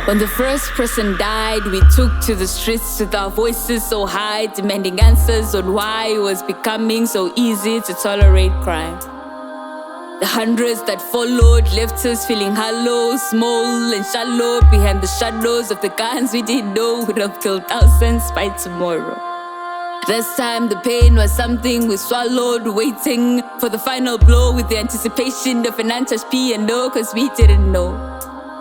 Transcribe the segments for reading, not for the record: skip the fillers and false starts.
When the first person died, we took to the streets with our voices so high, demanding answers on why it was becoming so easy to tolerate crime. The hundreds that followed left us feeling hollow, small and shallow behind the shadows of the guns we didn't know would have killed thousands by tomorrow. This time the pain was something we swallowed, waiting for the final blow with the anticipation of an untouched P&O, cause we didn't know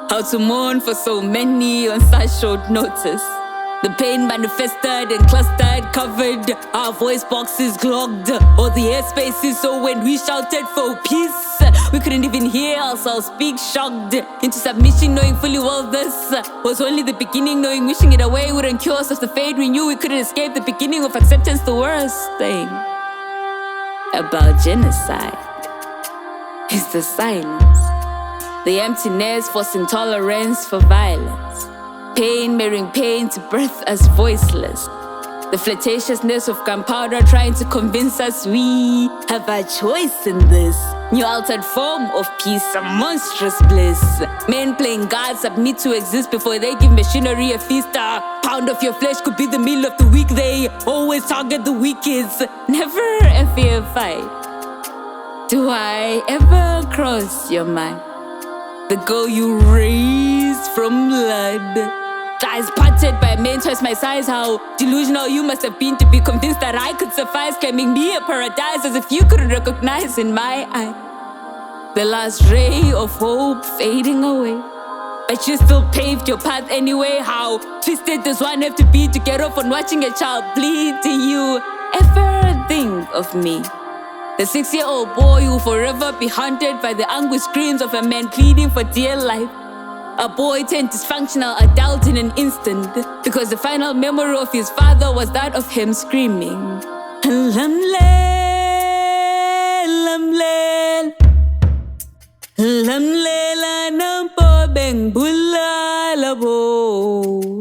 how to mourn for so many on such short notice. The pain manifested and clustered, covered our voice boxes clogged all the airspaces. So when we shouted for peace, we couldn't even hear ourselves speak, shocked into submission, knowing fully well this was only the beginning, knowing wishing it away wouldn't cure us of the fate we knew we couldn't escape. The beginning of acceptance, the worst thing about genocide is the silence. The emptiness forcing tolerance for violence. Pain marrying pain to birth us voiceless. The flirtatiousness of gunpowder trying to convince us we have a choice in this new altered form of peace, a monstrous bliss. Men playing God submit to exist before they give machinery a feast. A pound of your flesh could be the meal of the week. They always target the weakest, never a fair fight. Do I ever cross your mind? The girl you raised from blood. Eyes parted by men twice my size. How delusional you must have been to be convinced that I could suffice, claiming me a paradise as if you couldn't recognize in my eye the last ray of hope fading away. But you still paved your path anyway. How twisted does one have to be to get off on watching a child bleed? Do you ever think of me? The 6-year-old boy who will forever be haunted by the anguished screams of a man pleading for dear life. A boy turned dysfunctional adult in an instant, because the final memory of his father was that of him screaming, Lamle, lamle, lamle la nampo beng bula labo.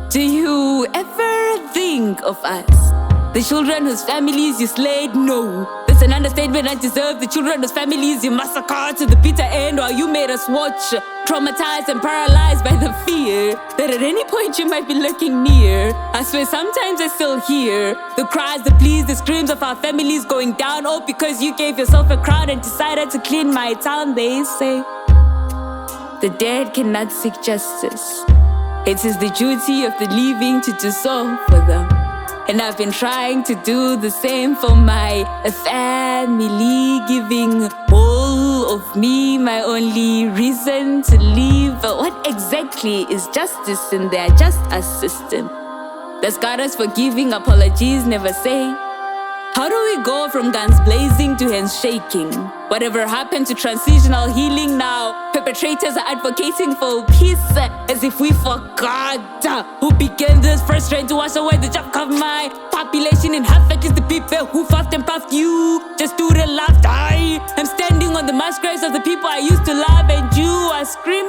Do you ever think of us, the children whose families you slayed? No, that's an understatement. I deserve the children whose families you massacred to the bitter end, while you made us watch, traumatized and paralyzed by the fear that at any point you might be lurking near. I swear sometimes I still hear the cries, the pleas, the screams of our families going down, all because you gave yourself a crown and decided to clean my town. They say the dead cannot seek justice. It is the duty of the living to do so for them. And I've been trying to do the same for my family, giving all of me my only reason to live. But what exactly is justice in their just us system that's got us forgiving, apologies never say? How do we go from guns blazing to hands shaking? Whatever happened to transitional healing now? Perpetrators are advocating for peace as if we forgot who began this, first trying to wash away the job of my population in half. Like it's the people who fought and puffed you just to the left. I'm standing on the mass graves of the people I used to love, and you are screaming